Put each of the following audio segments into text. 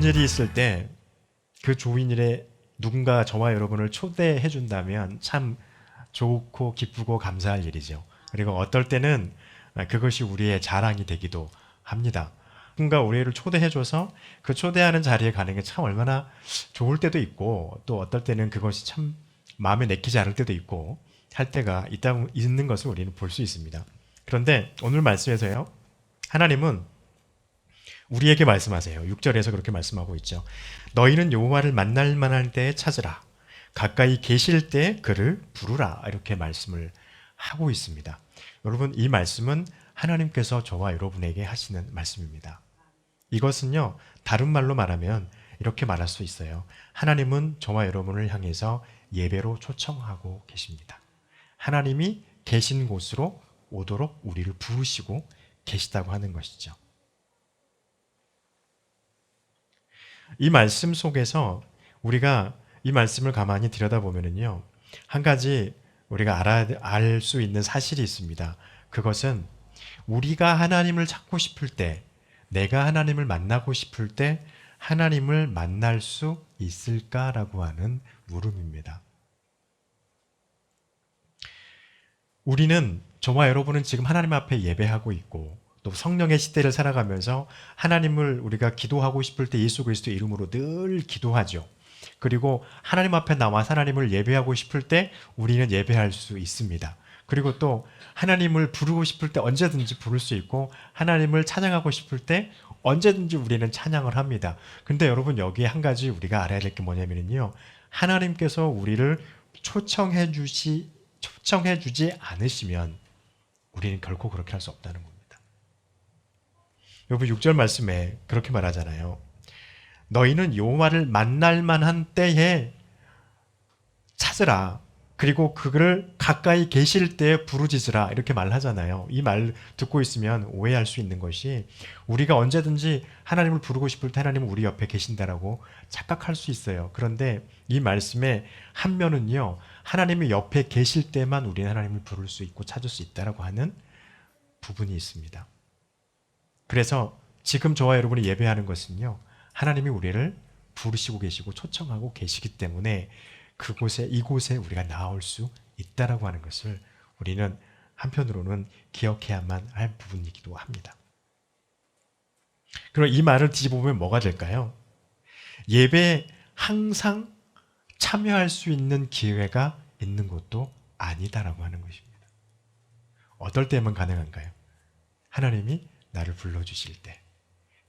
좋은 일이 있을 때 그 좋은 일에 누군가 저와 여러분을 초대해 준다면 참 좋고 기쁘고 감사할 일이죠. 그리고 어떨 때는 그것이 우리의 자랑이 되기도 합니다. 누군가 우리를 초대해줘서 그 초대하는 자리에 가는 게 참 얼마나 좋을 때도 있고, 또 어떨 때는 그것이 참 마음에 내키지 않을 때도 있고 할 때가 있는 것을 우리는 볼 수 있습니다. 그런데 오늘 말씀에서요, 하나님은 우리에게 말씀하세요. 6절에서 그렇게 말씀하고 있죠. 너희는 여호와를 만날 만할 때에 찾으라. 가까이 계실 때 그를 부르라. 이렇게 말씀을 하고 있습니다. 여러분, 이 말씀은 하나님께서 저와 여러분에게 하시는 말씀입니다. 이것은요, 다른 말로 말하면 이렇게 말할 수 있어요. 하나님은 저와 여러분을 향해서 예배로 초청하고 계십니다. 하나님이 계신 곳으로 오도록 우리를 부르시고 계시다고 하는 것이죠. 이 말씀 속에서 우리가 이 말씀을 가만히 들여다보면요, 한 가지 우리가 알 수 있는 사실이 있습니다. 그것은 우리가 하나님을 찾고 싶을 때, 내가 하나님을 만나고 싶을 때 하나님을 만날 수 있을까라고 하는 물음입니다. 우리는, 저와 여러분은 지금 하나님 앞에 예배하고 있고 또 성령의 시대를 살아가면서 하나님을 우리가 기도하고 싶을 때 예수 그리스도의 이름으로 늘 기도하죠. 그리고 하나님 앞에 나와 하나님을 예배하고 싶을 때 우리는 예배할 수 있습니다. 그리고 또 하나님을 부르고 싶을 때 언제든지 부를 수 있고, 하나님을 찬양하고 싶을 때 언제든지 우리는 찬양을 합니다. 근데 여러분, 여기에 한 가지 우리가 알아야 될 게 뭐냐면요, 하나님께서 우리를 초청해 주지 않으시면 우리는 결코 그렇게 할 수 없다는 겁니다. 여러분, 6절 말씀에 그렇게 말하잖아요. 너희는 여호와를 만날 만한 때에 찾으라. 그리고 그를 가까이 계실 때에 부르짖으라. 이렇게 말하잖아요. 이 말 듣고 있으면 오해할 수 있는 것이, 우리가 언제든지 하나님을 부르고 싶을 때 하나님은 우리 옆에 계신다라고 착각할 수 있어요. 그런데 이 말씀의 한 면은요, 하나님이 옆에 계실 때만 우리는 하나님을 부를 수 있고 찾을 수 있다라고 하는 부분이 있습니다. 그래서 지금 저와 여러분이 예배하는 것은요, 하나님이 우리를 부르시고 계시고 초청하고 계시기 때문에 이곳에 우리가 나올 수 있다라고 하는 것을 우리는 한편으로는 기억해야만 할 부분이기도 합니다. 그럼 이 말을 뒤집어보면 뭐가 될까요? 예배에 항상 참여할 수 있는 기회가 있는 것도 아니다라고 하는 것입니다. 어떨 때만 가능한가요? 하나님이 나를 불러주실 때,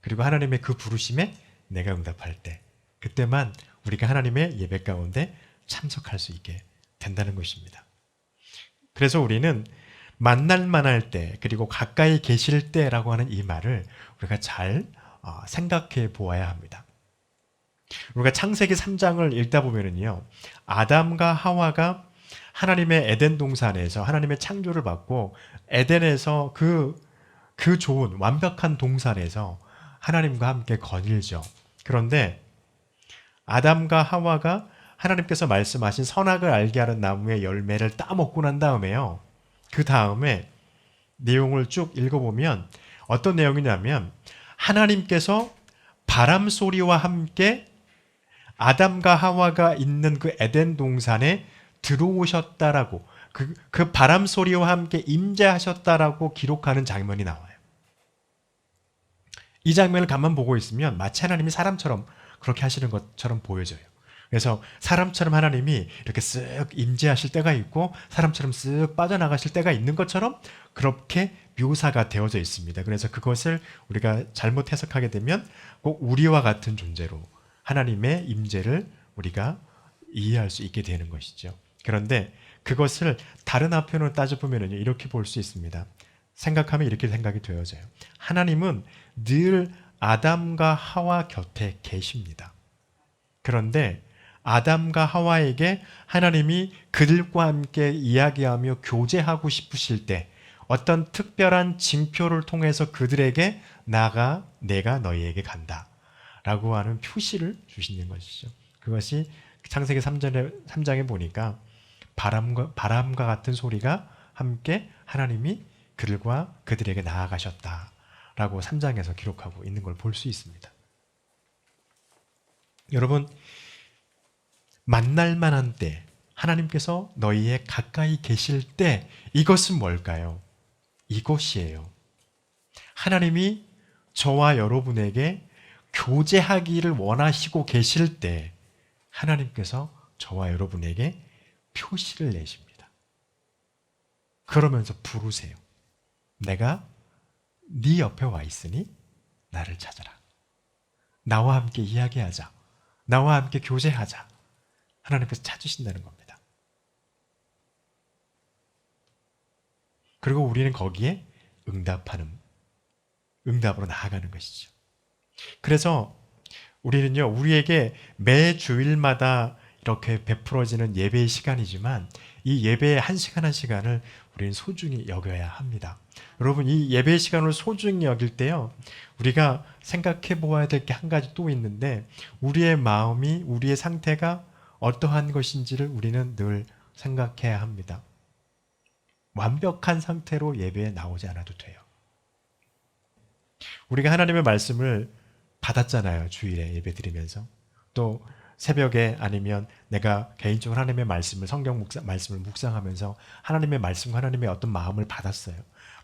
그리고 하나님의 그 부르심에 내가 응답할 때, 그때만 우리가 하나님의 예배 가운데 참석할 수 있게 된다는 것입니다. 그래서 우리는 만날 만할 때, 그리고 가까이 계실 때라고 하는 이 말을 우리가 잘 생각해 보아야 합니다. 우리가 창세기 3장을 읽다 보면은요, 아담과 하와가 하나님의 에덴 동산에서 하나님의 창조를 받고 에덴에서 그 좋은 완벽한 동산에서 하나님과 함께 거닐죠. 그런데 아담과 하와가 하나님께서 말씀하신 선악을 알게 하는 나무의 열매를 따먹고 난 다음에요, 그 다음에 내용을 쭉 읽어보면 어떤 내용이냐면, 하나님께서 바람 소리와 함께 아담과 하와가 있는 그 에덴 동산에 들어오셨다라고, 그 바람 소리와 함께 임재하셨다라고 기록하는 장면이 나와요. 이 장면을 가만 보고 있으면 마치 하나님이 사람처럼 그렇게 하시는 것처럼 보여져요. 그래서 사람처럼 하나님이 이렇게 쓱 임재하실 때가 있고 사람처럼 쓱 빠져나가실 때가 있는 것처럼 그렇게 묘사가 되어져 있습니다. 그래서 그것을 우리가 잘못 해석하게 되면 꼭 우리와 같은 존재로 하나님의 임재를 우리가 이해할 수 있게 되는 것이죠. 그런데 그것을 다른 한편으로 따져보면 이렇게 볼 수 있습니다. 생각하면 이렇게 생각이 되어져요. 하나님은 늘 아담과 하와 곁에 계십니다. 그런데 아담과 하와에게 하나님이 그들과 함께 이야기하며 교제하고 싶으실 때 어떤 특별한 징표를 통해서 그들에게 내가 너희에게 간다 라고 하는 표시를 주시는 것이죠. 그것이 창세기 3장에 보니까 바람과 같은 소리가 함께 하나님이 그들에게 나아가셨다라고 3장에서 기록하고 있는 걸 볼 수 있습니다. 여러분, 만날 만한 때, 하나님께서 너희의 가까이 계실 때, 이것은 뭘까요? 이것이에요. 하나님이 저와 여러분에게 교제하기를 원하시고 계실 때 하나님께서 저와 여러분에게 표시를 내십니다. 그러면서 부르세요. 내가 네 옆에 와 있으니 나를 찾아라. 나와 함께 이야기하자. 나와 함께 교제하자. 하나님께서 찾으신다는 겁니다. 그리고 우리는 거기에 응답으로 나아가는 것이죠. 그래서 우리는요, 우리에게 매 주일마다 이렇게 베풀어지는 예배의 시간이지만 이 예배의 한 시간 한 시간을 우리는 소중히 여겨야 합니다. 여러분, 이 예배의 시간을 소중히 여길 때요, 우리가 생각해 보아야 될 게 한 가지 또 있는데, 우리의 마음이, 우리의 상태가 어떠한 것인지를 우리는 늘 생각해야 합니다. 완벽한 상태로 예배에 나오지 않아도 돼요. 우리가 하나님의 말씀을 받았잖아요. 주일에 예배 드리면서. 또 새벽에 아니면 내가 개인적으로 하나님의 말씀을, 말씀을 묵상하면서 하나님의 말씀과 하나님의 어떤 마음을 받았어요.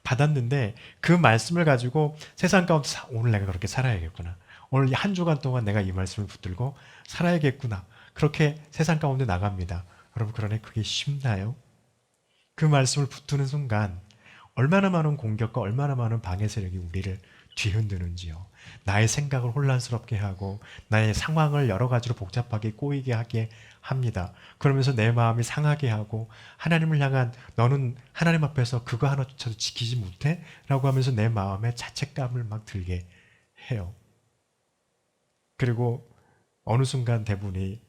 받았는데 그 말씀을 가지고 세상 가운데 오늘 내가 그렇게 살아야겠구나. 오늘 한 주간 동안 내가 이 말씀을 붙들고 살아야겠구나. 그렇게 세상 가운데 나갑니다. 여러분, 그러네 그게 쉽나요? 그 말씀을 붙드는 순간 얼마나 많은 공격과 얼마나 많은 방해 세력이 우리를 뒤흔드는지요. 나의 생각을 혼란스럽게 하고 나의 상황을 여러 가지로 복잡하게 꼬이게 하게 합니다. 그러면서 내 마음이 상하게 하고 하나님을 향한 너는 하나님 앞에서 그거 하나조차도 지키지 못해? 라고 하면서 내 마음에 자책감을 막 들게 해요. 그리고 어느 순간 대부분이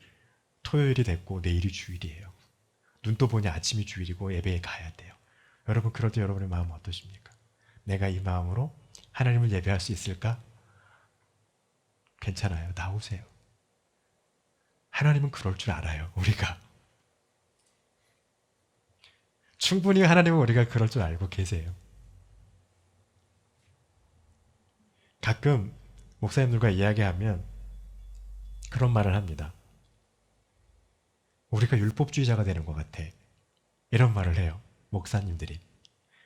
토요일이 됐고 내일이 주일이에요. 눈 또 보니 아침이 주일이고 예배에 가야 돼요. 여러분, 그럴 때 여러분의 마음은 어떠십니까? 내가 이 마음으로 하나님을 예배할 수 있을까? 괜찮아요. 나오세요. 하나님은 그럴 줄 알아요. 우리가. 충분히 하나님은 우리가 그럴 줄 알고 계세요. 가끔 목사님들과 이야기하면 그런 말을 합니다. 우리가 율법주의자가 되는 것 같아. 이런 말을 해요. 목사님들이.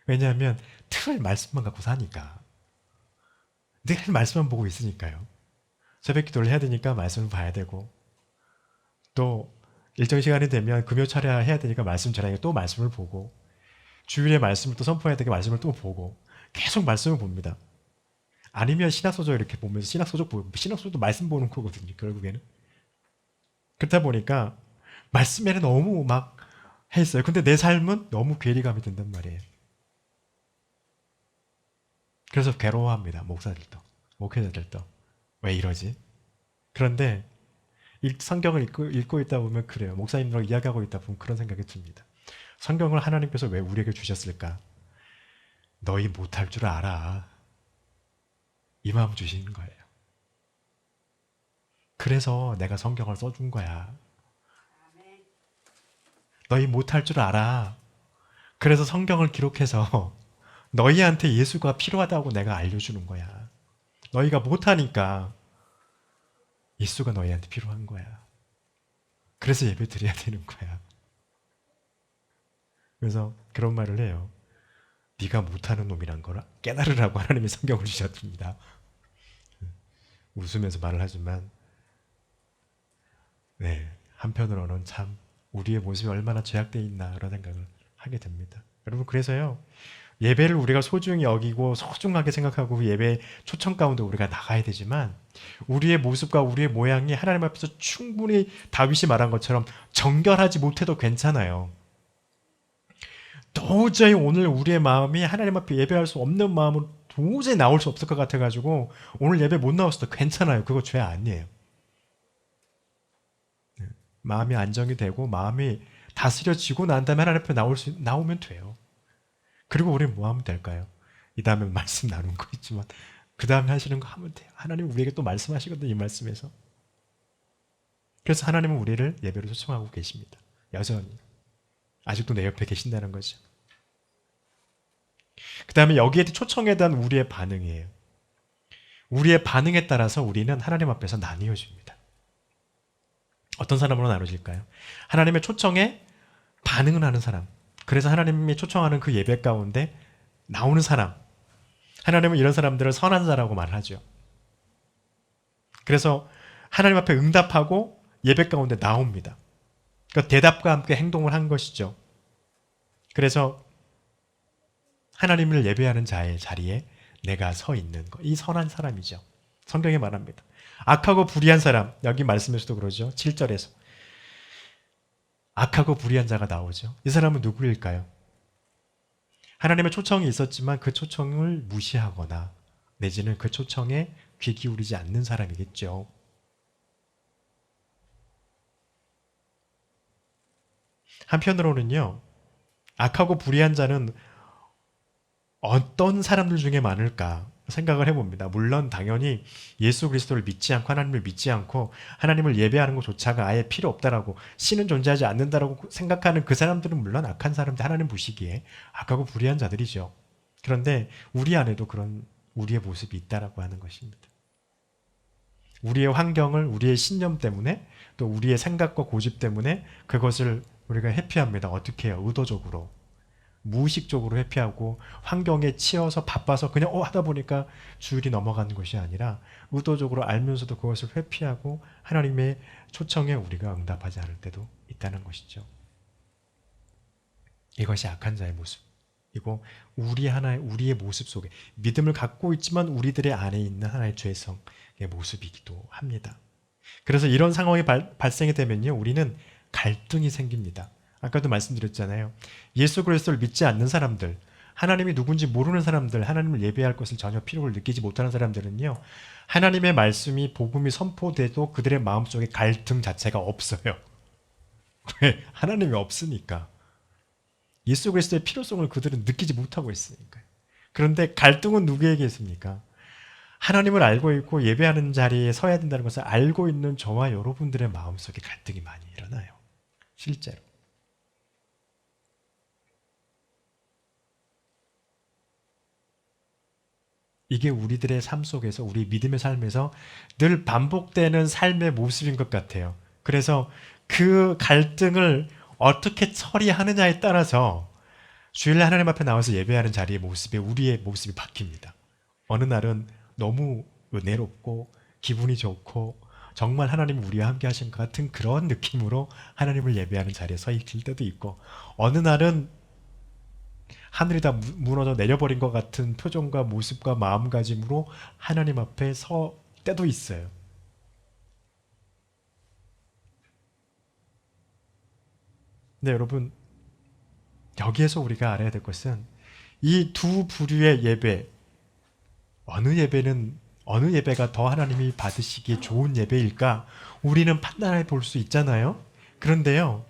왜냐하면 늘 말씀만 갖고 사니까. 늘 말씀만 보고 있으니까요. 새벽 기도를 해야 되니까 말씀을 봐야 되고, 또 일정 시간이 되면 금요 차례 해야 되니까 말씀 전하니까 또 말씀을 보고, 주일에 말씀을 또 선포해야 되니까 말씀을 또 보고, 계속 말씀을 봅니다. 아니면 신학소설 이렇게 보면서 신학소설도 말씀 보는 거거든요. 결국에는. 그렇다 보니까 말씀에는 너무 막 했어요. 근데 내 삶은 너무 괴리감이 든단 말이에요. 그래서 괴로워합니다. 목사들도, 목회자들도. 왜 이러지? 그런데 성경을 읽고 있다 보면 그래요. 목사님들하고 이야기하고 있다 보면 그런 생각이 듭니다. 성경을 하나님께서 왜 우리에게 주셨을까? 너희 못할 줄 알아. 이 마음 주시는 거예요. 그래서 내가 성경을 써준 거야. 너희 못할 줄 알아. 그래서 성경을 기록해서 너희한테 예수가 필요하다고 내가 알려주는 거야. 너희가 못하니까 예수가 너희한테 필요한 거야. 그래서 예배 드려야 되는 거야. 그래서 그런 말을 해요. 네가 못하는 놈이란 걸 깨달으라고 하나님이 성경을 주셨습니다. 웃으면서 말을 하지만 한편으로는 참 우리의 모습이 얼마나 죄악되어 있나 그런 생각을 하게 됩니다. 여러분, 그래서요, 예배를 우리가 소중히 여기고 소중하게 생각하고 예배 초청 가운데 우리가 나가야 되지만 우리의 모습과 우리의 모양이 하나님 앞에서 충분히 다윗이 말한 것처럼 정결하지 못해도 괜찮아요. 도저히 오늘 우리의 마음이 하나님 앞에 예배할 수 없는 마음으로 도저히 나올 수 없을 것 같아가지고 오늘 예배 못 나왔어도 괜찮아요. 그거 죄 아니에요. 마음이 안정이 되고 마음이 다스려지고 난 다음에 하나님 앞에 나오면 돼요. 그리고 우리는 뭐 하면 될까요? 이 다음에 말씀 나눈 거 있지만 그 다음에 하시는 거 하면 돼요. 하나님 우리에게 또 말씀하시거든요. 이 말씀에서. 그래서 하나님은 우리를 예배로 초청하고 계십니다. 여전히. 아직도 내 옆에 계신다는 거죠. 그 다음에 여기에 초청에 대한 우리의 반응이에요. 우리의 반응에 따라서 우리는 하나님 앞에서 나뉘어집니다. 어떤 사람으로 나눠질까요? 하나님의 초청에 반응을 하는 사람. 그래서 하나님이 초청하는 그 예배 가운데 나오는 사람. 하나님은 이런 사람들을 선한 자라고 말하죠. 그래서 하나님 앞에 응답하고 예배 가운데 나옵니다. 그러니까 대답과 함께 행동을 한 것이죠. 그래서 하나님을 예배하는 자의 자리에 내가 서 있는 것. 이 선한 사람이죠. 성경에 말합니다. 악하고 불의한 사람. 여기 말씀에서도 그러죠. 7절에서. 악하고 불의한 자가 나오죠. 이 사람은 누구일까요? 하나님의 초청이 있었지만 그 초청을 무시하거나 내지는 그 초청에 귀 기울이지 않는 사람이겠죠. 한편으로는요. 악하고 불의한 자는 어떤 사람들 중에 많을까 생각을 해봅니다. 물론 당연히 예수 그리스도를 믿지 않고 하나님을 믿지 않고 하나님을 예배하는 것조차가 아예 필요 없다라고 신은 존재하지 않는다라고 생각하는 그 사람들은 물론 악한 사람들, 하나님 보시기에 악하고 불의한 자들이죠. 그런데 우리 안에도 그런 우리의 모습이 있다라고 하는 것입니다. 우리의 환경을 우리의 신념 때문에 또 우리의 생각과 고집 때문에 그것을 우리가 회피합니다. 어떻게 해요? 의도적으로. 무의식적으로 회피하고 환경에 치여서 바빠서 그냥 하다 보니까 주일이 넘어가는 것이 아니라 의도적으로 알면서도 그것을 회피하고 하나님의 초청에 우리가 응답하지 않을 때도 있다는 것이죠. 이것이 악한 자의 모습이고 우리의 모습 속에 믿음을 갖고 있지만 우리들의 안에 있는 하나의 죄성의 모습이기도 합니다. 그래서 이런 상황이 발생이 되면요, 우리는 갈등이 생깁니다. 아까도 말씀드렸잖아요. 예수 그리스도를 믿지 않는 사람들, 하나님이 누군지 모르는 사람들, 하나님을 예배할 것을 전혀 필요를 느끼지 못하는 사람들은요, 하나님의 말씀이 복음이 선포돼도 그들의 마음속에 갈등 자체가 없어요. 왜? 하나님이 없으니까. 예수 그리스도의 필요성을 그들은 느끼지 못하고 있으니까요. 그런데 갈등은 누구에게 있습니까? 하나님을 알고 있고 예배하는 자리에 서야 된다는 것을 알고 있는 저와 여러분들의 마음속에 갈등이 많이 일어나요. 실제로. 이게 우리들의 삶 속에서 우리 믿음의 삶에서 늘 반복되는 삶의 모습인 것 같아요. 그래서 그 갈등을 어떻게 처리하느냐에 따라서 주일날 하나님 앞에 나와서 예배하는 자리의 모습에 우리의 모습이 바뀝니다. 어느 날은 너무 은혜롭고 기분이 좋고 정말 하나님 우리와 함께 하신 것 같은 그런 느낌으로 하나님을 예배하는 자리에 서 있을 때도 있고, 어느 날은 하늘이 다 무너져 내려버린 것 같은 표정과 모습과 마음가짐으로 하나님 앞에 서 때도 있어요. 근데 여러분, 여기에서 우리가 알아야 될 것은 이 두 부류의 예배, 어느 예배가 더 하나님이 받으시기에 좋은 예배일까? 우리는 판단해 볼 수 있잖아요. 그런데요,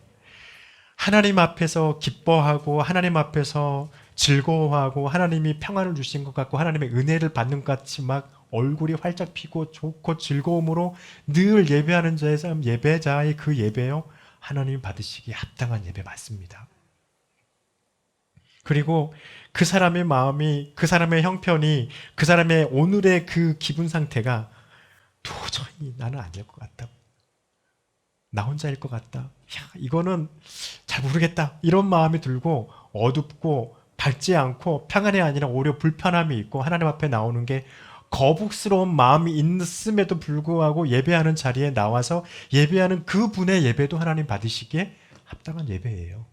하나님 앞에서 기뻐하고 하나님 앞에서 즐거워하고 하나님이 평안을 주신 것 같고 하나님의 은혜를 받는 것 같이 막 얼굴이 활짝 피고 좋고 즐거움으로 늘 예배하는 자의 삶, 예배자의 그 예배요, 하나님이 받으시기에 합당한 예배 맞습니다. 그리고 그 사람의 마음이, 그 사람의 형편이, 그 사람의 오늘의 그 기분 상태가 도저히 나는 아닐 것 같다, 나 혼자일 것 같다, 야, 이거는 잘 모르겠다, 이런 마음이 들고 어둡고 밝지 않고 평안이 아니라 오히려 불편함이 있고 하나님 앞에 나오는 게 거북스러운 마음이 있음에도 불구하고 예배하는 자리에 나와서 예배하는 그 분의 예배도 하나님 받으시기에 합당한 예배예요.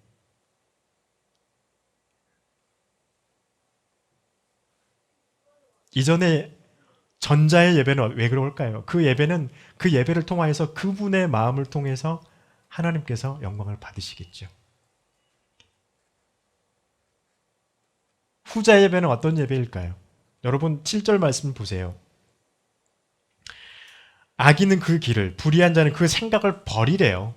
이전에 전자의 예배는 왜 그럴까요? 그 예배는 그 예배를 통하여서 그분의 마음을 통해서 하나님께서 영광을 받으시겠죠. 후자 예배는 어떤 예배일까요? 여러분 7절 말씀 보세요. 악인은 그 길을, 불의한 자는 그 생각을 버리래요.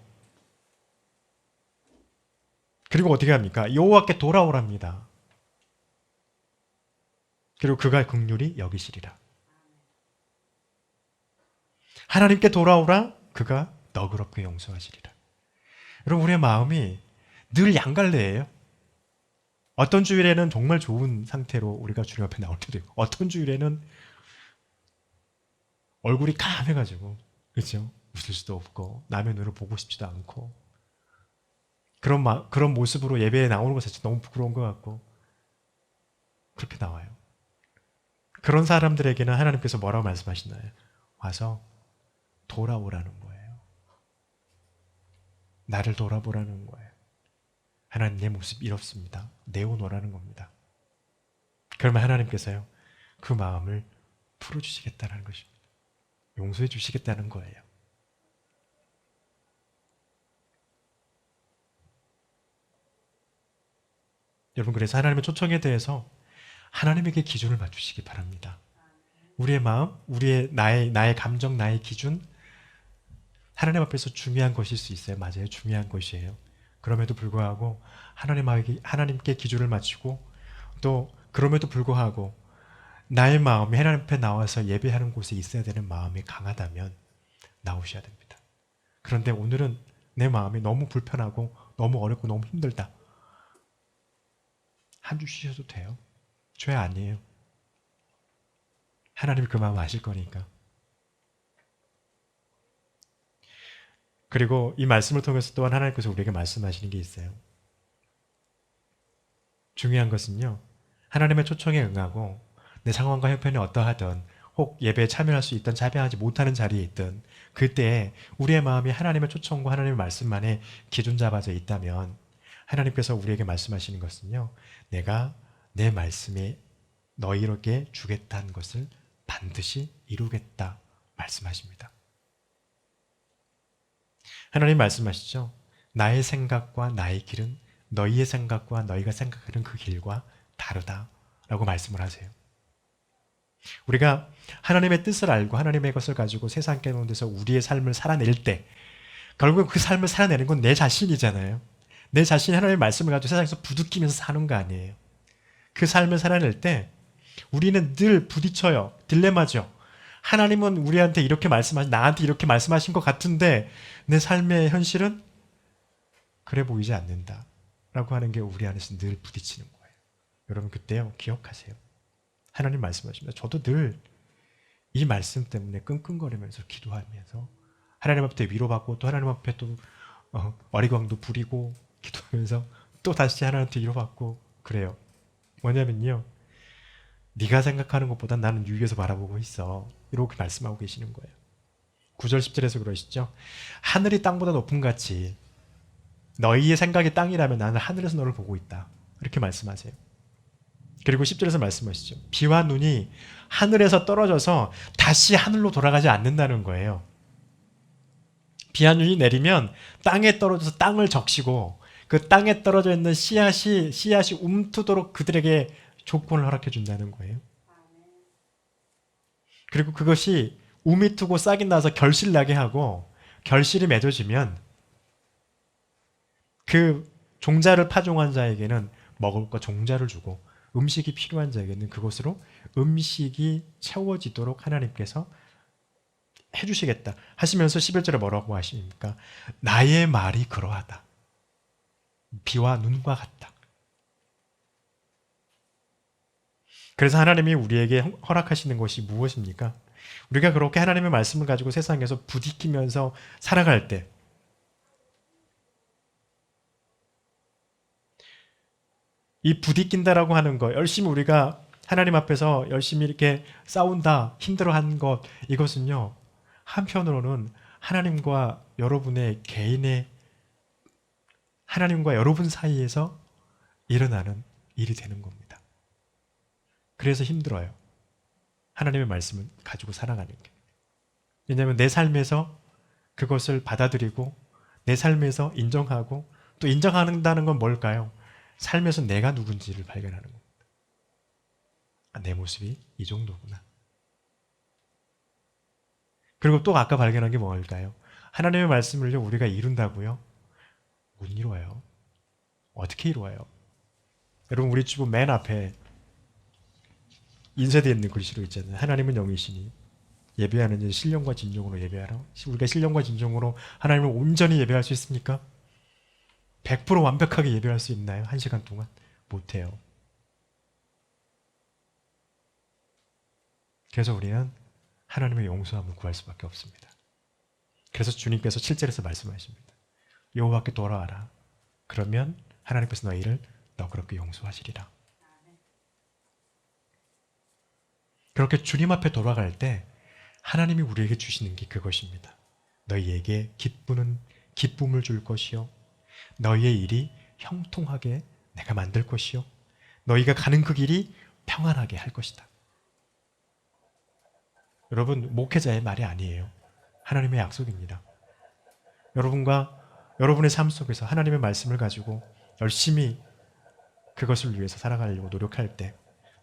그리고 어떻게 합니까? 여호와께 돌아오랍니다. 그리고 그가 긍휼히 여기시리라. 하나님께 돌아오라, 그가 너그럽게 용서하시리라. 여러분, 우리의 마음이 늘 양갈래예요. 어떤 주일에는 정말 좋은 상태로 우리가 주님 앞에 나올 때도 있고, 어떤 주일에는 얼굴이 까매가지고, 그렇죠? 웃을 수도 없고 남의 눈을 보고 싶지도 않고 그런 모습으로 예배에 나오는 것 자체 너무 부끄러운 것 같고 그렇게 나와요. 그런 사람들에게는 하나님께서 뭐라고 말씀하시나요? 와서 돌아오라는 거예요. 나를 돌아보라는 거예요. 하나님 내 모습 이렇습니다. 내어놓으라는 겁니다. 그러면 하나님께서요 그 마음을 풀어주시겠다는 것입니다. 용서해 주시겠다는 거예요. 여러분 그래서 하나님의 초청에 대해서 하나님에게 기준을 맞추시기 바랍니다. 우리의 마음, 나의 감정, 나의 기준 하나님 앞에서 중요한 것일 수 있어요. 맞아요. 중요한 것이에요. 그럼에도 불구하고 하나님께 기준을 맞추고 또 그럼에도 불구하고 나의 마음이 하나님 앞에 나와서 예배하는 곳에 있어야 되는 마음이 강하다면 나오셔야 됩니다. 그런데 오늘은 내 마음이 너무 불편하고 너무 어렵고 너무 힘들다. 한 주 쉬셔도 돼요. 죄 아니에요. 하나님이 그 마음 아실 거니까. 그리고 이 말씀을 통해서 또한 하나님께서 우리에게 말씀하시는 게 있어요. 중요한 것은요. 하나님의 초청에 응하고 내 상황과 형편이 어떠하든 혹 예배에 참여할 수 있든 참여하지 못하는 자리에 있든 그때 우리의 마음이 하나님의 초청과 하나님의 말씀만에 기준 잡아져 있다면 하나님께서 우리에게 말씀하시는 것은요. 내가 내 말씀에 너희에게 주겠다는 것을 반드시 이루겠다 말씀하십니다. 하나님 말씀하시죠. 나의 생각과 나의 길은 너희의 생각과 너희가 생각하는 그 길과 다르다라고 말씀을 하세요. 우리가 하나님의 뜻을 알고 하나님의 것을 가지고 세상 가운데서 우리의 삶을 살아낼 때 결국 그 삶을 살아내는 건 내 자신이잖아요. 내 자신이 하나님의 말씀을 가지고 세상에서 부둥키면서 사는 거 아니에요. 그 삶을 살아낼 때 우리는 늘 부딪혀요. 딜레마죠. 하나님은 우리한테 이렇게 나한테 이렇게 말씀하신 것 같은데 내 삶의 현실은 그래 보이지 않는다. 라고 하는 게 우리 안에서 늘 부딪히는 거예요. 여러분 그때요. 기억하세요. 하나님 말씀하십니다. 저도 늘 이 말씀 때문에 끙끙거리면서 기도하면서 하나님 앞에 위로받고 또 하나님 앞에 또 어리광도 부리고 기도하면서 또 다시 하나님한테 위로받고 그래요. 뭐냐면요. 네가 생각하는 것보다 나는 위에서 바라보고 있어. 이렇게 말씀하고 계시는 거예요. 9절 10절에서 그러시죠. 하늘이 땅보다 높은 같이 너희의 생각이 땅이라면 나는 하늘에서 너를 보고 있다. 이렇게 말씀하세요. 그리고 10절에서 말씀하시죠. 비와 눈이 하늘에서 떨어져서 다시 하늘로 돌아가지 않는다는 거예요. 비와 눈이 내리면 땅에 떨어져서 땅을 적시고 그 땅에 떨어져 있는 씨앗이 움트도록 그들에게 조건을 허락해 준다는 거예요. 그리고 그것이 우미 트고 싹이 나서 결실 나게 하고 결실이 맺어지면 그 종자를 파종한 자에게는 먹을 것 종자를 주고 음식이 필요한 자에게는 그것으로 음식이 채워지도록 하나님께서 해주시겠다 하시면서 11절에 뭐라고 하십니까? 나의 말이 그러하다. 비와 눈과 같다. 그래서 하나님이 우리에게 허락하시는 것이 무엇입니까? 우리가 그렇게 하나님의 말씀을 가지고 세상에서 부딪히면서 살아갈 때 이 부딪힌다라고 하는 거 열심히 우리가 하나님 앞에서 열심히 이렇게 싸운다 힘들어하는 것 이것은요 한편으로는 하나님과 여러분의 개인의 하나님과 여러분 사이에서 일어나는 일이 되는 겁니다. 그래서 힘들어요. 하나님의 말씀을 가지고 살아가는 게. 왜냐하면 내 삶에서 그것을 받아들이고 내 삶에서 인정하고 또 인정한다는 건 뭘까요? 삶에서 내가 누군지를 발견하는 겁니다. 아, 내 모습이 이 정도구나. 그리고 또 아까 발견한 게 뭘까요? 하나님의 말씀을요 우리가 이룬다고요? 못 이루어요. 어떻게 이루어요? 여러분 우리 주부 맨 앞에 인쇄되어 있는 글씨로 있잖아요. 하나님은 영이시니 예배하는 자 신령과 진정으로 예배하라. 우리가 신령과 진정으로 하나님을 온전히 예배할 수 있습니까? 100% 완벽하게 예배할 수 있나요? 1시간 동안? 못해요. 그래서 우리는 하나님의 용서함을 구할 수밖에 없습니다. 그래서 주님께서 7절에서 말씀하십니다. 여호와께 돌아와라. 그러면 하나님께서 너희를 너그럽게 용서하시리라. 그렇게 주님 앞에 돌아갈 때 하나님이 우리에게 주시는 게 그것입니다. 너희에게 기쁨을 줄 것이요, 너희의 일이 형통하게 내가 만들 것이요, 너희가 가는 그 길이 평안하게 할 것이다. 여러분, 목회자의 말이 아니에요. 하나님의 약속입니다. 여러분의 삶 속에서 하나님의 말씀을 가지고 열심히 그것을 위해서 살아가려고 노력할 때,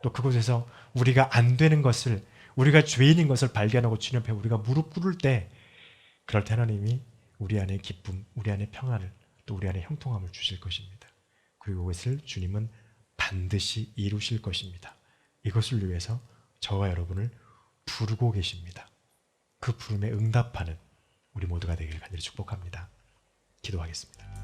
또 그곳에서 우리가 안 되는 것을, 우리가 죄인인 것을 발견하고 주님 앞에 우리가 무릎 꿇을 때, 그럴 때 하나님이 우리 안에 기쁨, 우리 안에 평안을, 또 우리 안에 형통함을 주실 것입니다. 그리고 그것을 주님은 반드시 이루실 것입니다. 이것을 위해서 저와 여러분을 부르고 계십니다. 그 부름에 응답하는 우리 모두가 되기를 간절히 축복합니다. 기도하겠습니다.